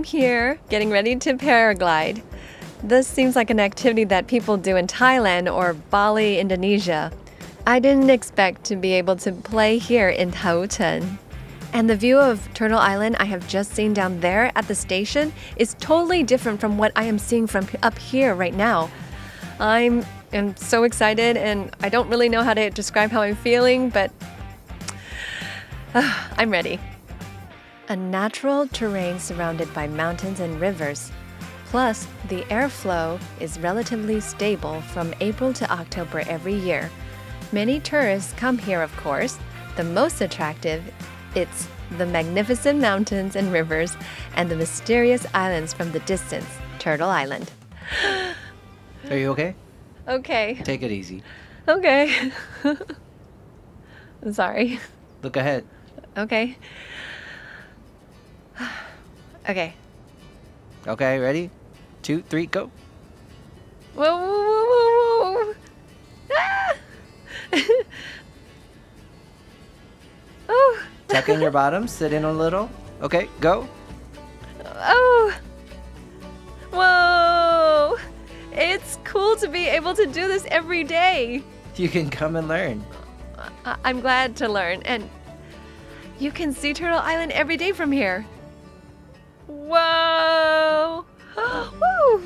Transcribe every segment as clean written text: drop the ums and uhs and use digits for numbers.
I'm here, getting ready to paraglide. This seems like an activity that people do in Thailand or Bali, Indonesia. I didn't expect to be able to play here in Toucheng. And the view of Turtle Island I have just seen down there at the station is totally different from what I am seeing from up here right now. I'm so excited, and I don't really know how to describe how I'm feeling, but I'm ready. A natural terrain surrounded by mountains and rivers. Plus, the airflow is relatively stable from April to October every year. Many tourists come here, of course. The most attractive, it's the magnificent mountains and rivers and the mysterious islands from the distance, Turtle Island. Are you okay? Okay. Take it easy. Okay. I'm sorry. Look ahead. Okay. Okay. Okay, ready? 2, 3, go. Whoa, whoa, whoa, whoa, whoa. Ah! Oh. Tuck in your bottom, sit in a little. Okay, go. Oh. Whoa. It's cool to be able to do this every day. You can come and learn. I'm glad to learn. And you can see Turtle Island every day from here. Whoa. Woo.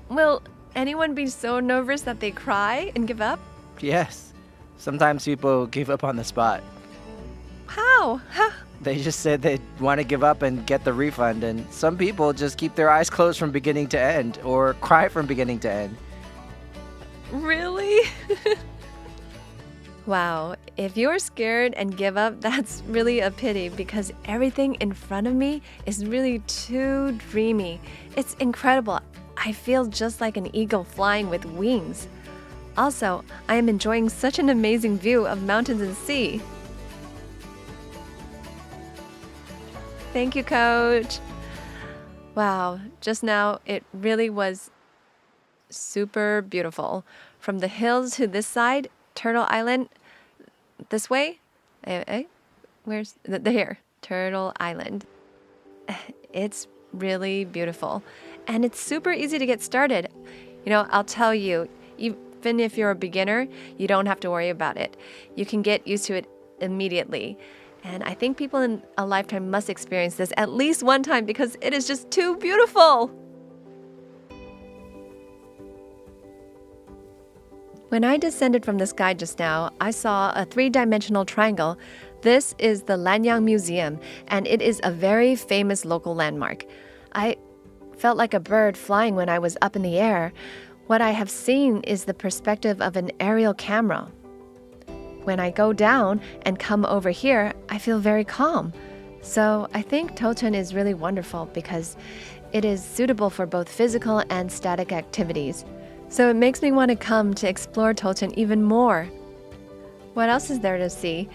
Will anyone be so nervous that they cry and give up? Yes. Sometimes people give up on the spot. How? They just said they want to give up and get the refund, and some people just keep their eyes closed from beginning to end or cry from beginning to end. Really? Wow, if you're scared and give up, that's really a pity because everything in front of me is really too dreamy. It's incredible. I feel just like an eagle flying with wings. Also, I am enjoying such an amazing view of mountains and sea. Thank you, Coach. Wow, just now it really was super beautiful. From the hills to this side, Turtle Island, this way, where's here, Turtle Island. It's really beautiful, and it's super easy to get started. You know, I'll tell you, even if you're a beginner, you don't have to worry about it. You can get used to it immediately. And I think people in a lifetime must experience this at least one time because it is just too beautiful. When I descended from the sky just now, I saw a 3-dimensional triangle. This is the Lanyang Museum, and it is a very famous local landmark. I felt like a bird flying when I was up in the air. What I have seen is the perspective of an aerial camera. When I go down and come over here, I feel very calm. So I think Toucheng is really wonderful because it is suitable for both physical and static activities. So it makes me want to come to explore Toucheng even more. What else is there to see?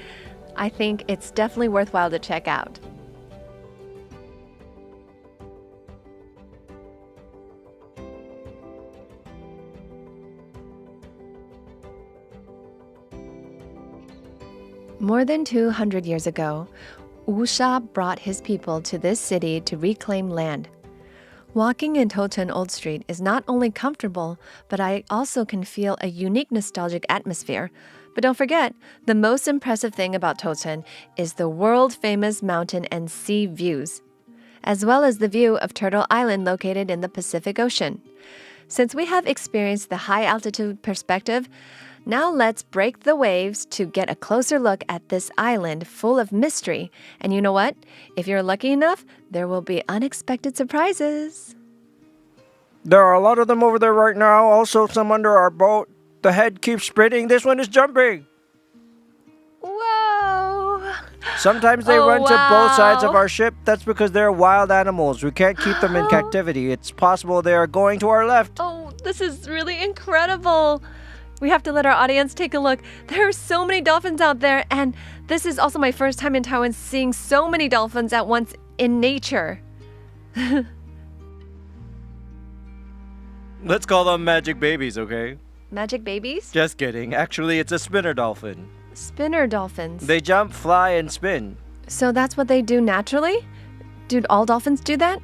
I think it's definitely worthwhile to check out. More than 200 years ago, Usha brought his people to this city to reclaim land. Walking in Toucheng Old Street is not only comfortable, but I also can feel a unique nostalgic atmosphere. But don't forget, the most impressive thing about Toucheng is the world-famous mountain and sea views, as well as the view of Turtle Island located in the Pacific Ocean. Since we have experienced the high-altitude perspective, now let's break the waves to get a closer look at this island full of mystery. And you know what? If you're lucky enough, there will be unexpected surprises. There are a lot of them over there right now. Also, some under our boat. The head keeps spinning. This one is jumping. Whoa! Sometimes they run to both sides of our ship. That's because they're wild animals. We can't keep them in captivity. It's possible they are going to our left. Oh, this is really incredible. We have to let our audience take a look. There are so many dolphins out there, and this is also my first time in Taiwan seeing so many dolphins at once in nature. Let's call them magic babies, okay? Magic babies? Just kidding. Actually, it's a spinner dolphin. Spinner dolphins. They jump, fly, and spin. So that's what they do naturally? Do all dolphins do that?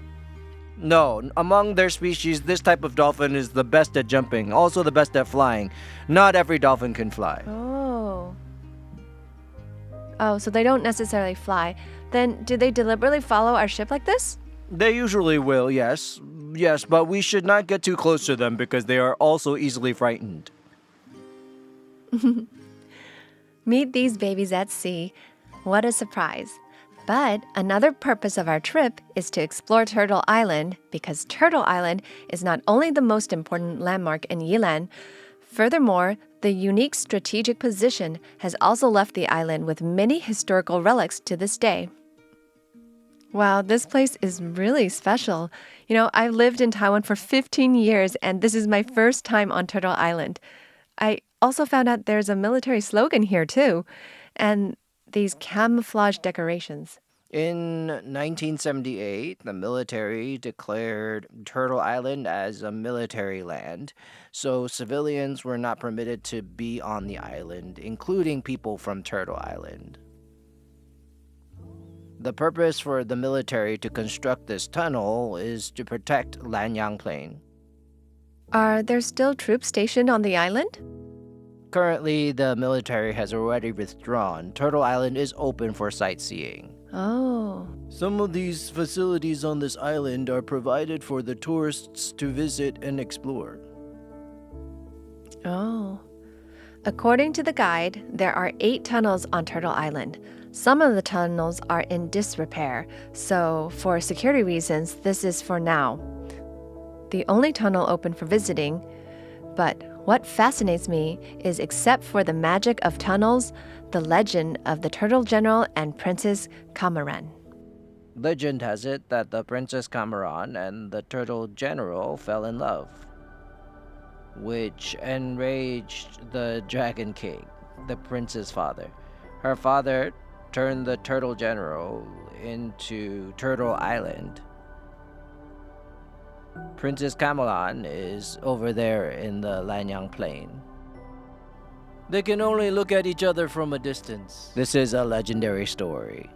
No, among their species, this type of dolphin is the best at jumping, also the best at flying. Not every dolphin can fly. Oh. Oh, so they don't necessarily fly. Then do they deliberately follow our ship like this? They usually will, yes. Yes, but we should not get too close to them because they are also easily frightened. Meet these babies at sea. What a surprise. But another purpose of our trip is to explore Turtle Island because Turtle Island is not only the most important landmark in Yilan, furthermore, the unique strategic position has also left the island with many historical relics to this day. Wow, this place is really special. I've lived in Taiwan for 15 years, and this is my first time on Turtle Island. I also found out there's a military slogan here, too, and these camouflage decorations. In 1978, the military declared Turtle Island as a military land, so civilians were not permitted to be on the island, including people from Turtle Island. The purpose for the military to construct this tunnel is to protect Lanyang Plain. Are there still troops stationed on the island? Currently, the military has already withdrawn. Turtle Island is open for sightseeing. Oh. Some of these facilities on this island are provided for the tourists to visit and explore. Oh. According to the guide, there are 8 tunnels on Turtle Island. Some of the tunnels are in disrepair, so for security reasons, this is for now. The only tunnel open for visiting, but what fascinates me is, except for the magic of tunnels, the legend of the Turtle General and Princess Kamaran. Legend has it that the Princess Kamaran and the Turtle General fell in love, which enraged the Dragon King, the prince's father. Her father turned the Turtle General into Turtle Island. Princess Kamaran is over there in the Lanyang Plain. They can only look at each other from a distance. This is a legendary story.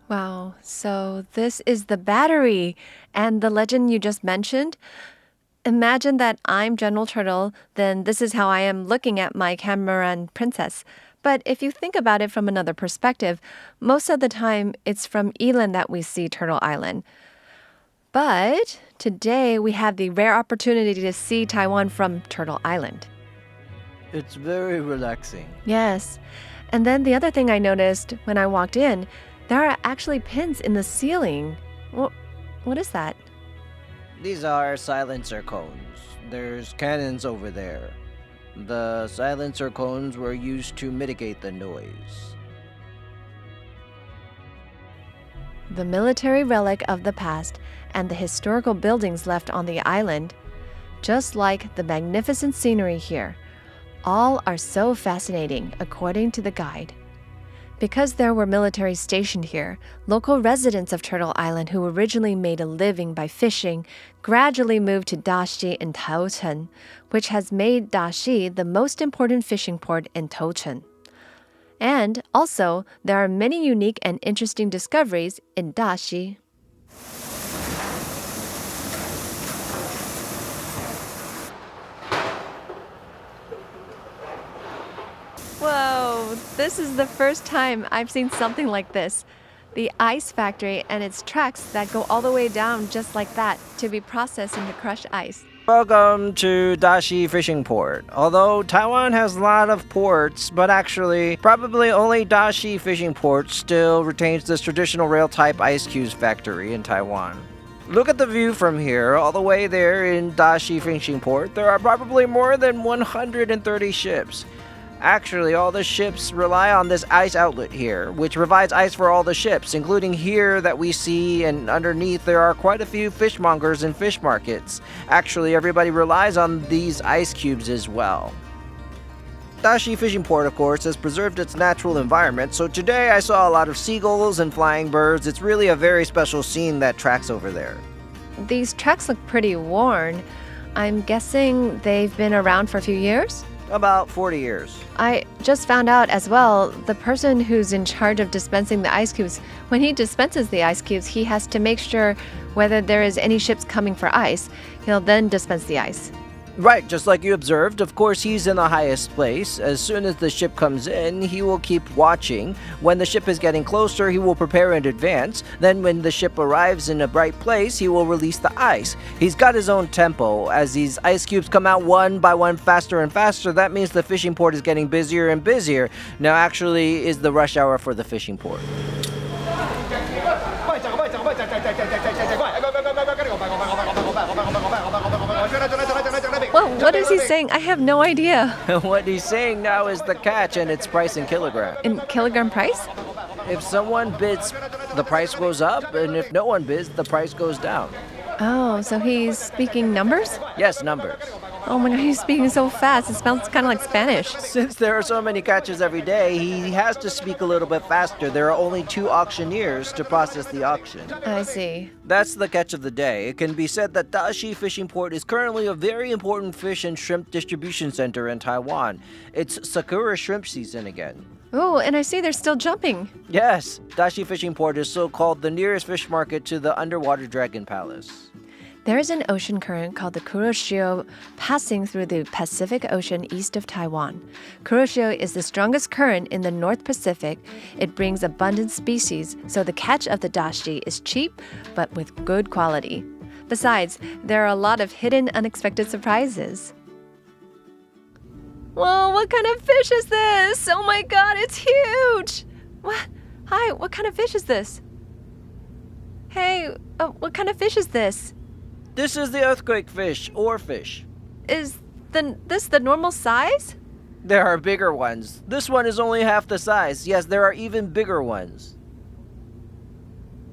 Wow, so this is the battery and the legend you just mentioned. Imagine that I'm General Turtle, then this is how I am looking at my Kamaran princess. But if you think about it from another perspective, most of the time it's from Yilan that we see Turtle Island. But today we have the rare opportunity to see Taiwan from Turtle Island. It's very relaxing. Yes. And then the other thing I noticed when I walked in, there are actually pins in the ceiling. What is that? These are silencer cones. There's cannons over there. The silencer cones were used to mitigate the noise. The military relic of the past and the historical buildings left on the island, just like the magnificent scenery here, all are so fascinating, according to the guide. Because there were military stationed here, local residents of Turtle Island who originally made a living by fishing gradually moved to Daxi and Toucheng, which has made Daxi the most important fishing port in Toucheng. And also, there are many unique and interesting discoveries in Daxi. Whoa, this is the first time I've seen something like this. The ice factory and its tracks that go all the way down just like that to be processed into crushed ice. Welcome to Daxi Fishing Port. Although Taiwan has a lot of ports, but actually, probably only Daxi Fishing Port still retains this traditional rail-type ice cubes factory in Taiwan. Look at the view from here, all the way there in Daxi Fishing Port. There are probably more than 130 ships. Actually, all the ships rely on this ice outlet here, which provides ice for all the ships, including here that we see, and underneath there are quite a few fishmongers and fish markets. Actually, everybody relies on these ice cubes as well. Daxi Fishing Port, of course, has preserved its natural environment, so today I saw a lot of seagulls and flying birds. It's really a very special scene that tracks over there. These tracks look pretty worn. I'm guessing they've been around for a few years? About 40 years. I just found out as well, the person who's in charge of dispensing the ice cubes, when he dispenses the ice cubes, he has to make sure whether there is any ships coming for ice. He'll then dispense the ice. Right, just like you observed, of course he's in the highest place. As soon as the ship comes in, he will keep watching. When the ship is getting closer, he will prepare in advance. Then when the ship arrives in a bright place, he will release the ice. He's got his own tempo. As these ice cubes come out one by one faster and faster, that means the fishing port is getting busier and busier. Now actually is the rush hour for the fishing port. Well, what is he saying? I have no idea. What he's saying now is the catch and its price in kilogram. In kilogram price? If someone bids, the price goes up, and if no one bids, the price goes down. Oh, so he's speaking numbers? Yes, numbers. Oh my god, he's speaking so fast. It sounds kind of like Spanish. Since there are so many catches every day, he has to speak a little bit faster. There are only 2 auctioneers to process the auction. I see. That's the catch of the day. It can be said that Daxi Fishing Port is currently a very important fish and shrimp distribution center in Taiwan. It's Sakura shrimp season again. Oh, and I see they're still jumping. Yes, Daxi Fishing Port is so-called the nearest fish market to the underwater dragon palace. There is an ocean current called the Kuroshio passing through the Pacific Ocean east of Taiwan. Kuroshio is the strongest current in the North Pacific. It brings abundant species, so the catch of the dashi is cheap but with good quality. Besides, there are a lot of hidden, unexpected surprises. Whoa, what kind of fish is this? Oh my god, it's huge! What? Hi, what kind of fish is this? Hey, what kind of fish is this? This is the earthquake fish, or fish. Is this the normal size? There are bigger ones. This one is only half the size. Yes, there are even bigger ones.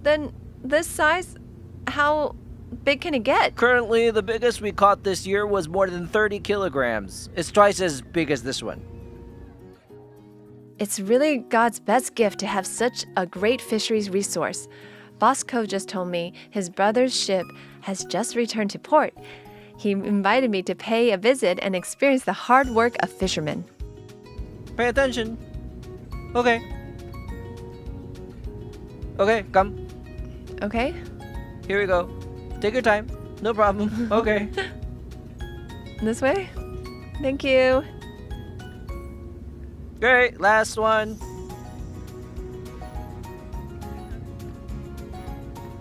Then this size, how big can it get? Currently, the biggest we caught this year was more than 30 kilograms. It's twice as big as this one. It's really God's best gift to have such a great fisheries resource. Bosco just told me his brother's ship has just returned to port. He invited me to pay a visit and experience the hard work of fishermen. Pay attention. Okay. Okay, come. Okay? Here we go. Take your time. No problem. Okay. This way? Thank you. Great, last one.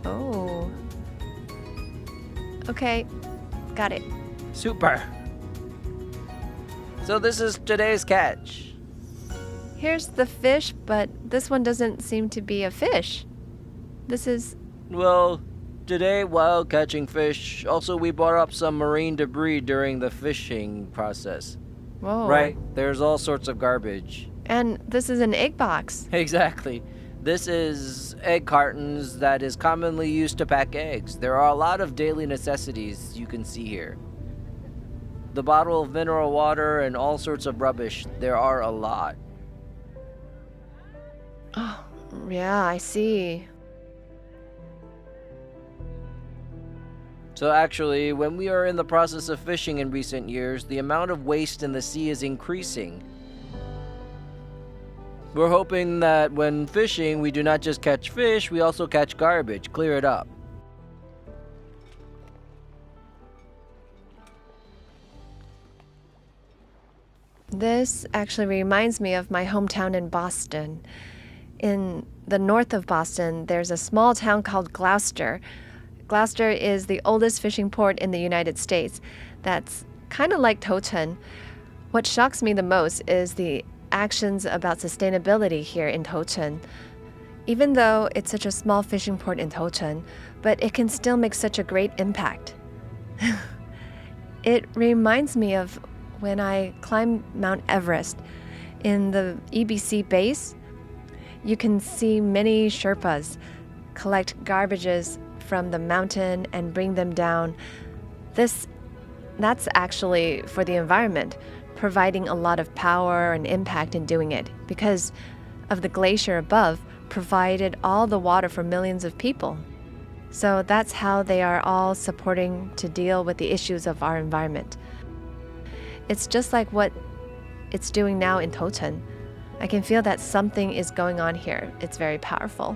Oh. Okay, got it. Super. So this is today's catch. Here's the fish, but this one doesn't seem to be a fish. This is... Well, today while catching fish, also we brought up some marine debris during the fishing process. Whoa. Right? There's all sorts of garbage. And this is an egg box. Exactly. This is egg cartons that is commonly used to pack eggs. There are a lot of daily necessities you can see here. The bottle of mineral water and all sorts of rubbish. There are a lot. Oh, yeah, I see. So actually, when we are in the process of fishing in recent years, the amount of waste in the sea is increasing. We're hoping that when fishing, we do not just catch fish, we also catch garbage, clear it up. This actually reminds me of my hometown in Boston. In the north of Boston, there's a small town called Gloucester. Gloucester is the oldest fishing port in the United States. That's kind of like Toucheng. What shocks me the most is the actions about sustainability here in Toucheng. Even though it's such a small fishing port in Toucheng, but it can still make such a great impact. It reminds me of when I climbed Mount Everest. In the EBC base, you can see many Sherpas collect garbages from the mountain and bring them down. That's actually for the environment, providing a lot of power and impact in doing it because of the glacier above provided all the water for millions of people. So that's how they are all supporting to deal with the issues of our environment. It's just like what it's doing now in Toucheng. I can feel that something is going on here. It's very powerful.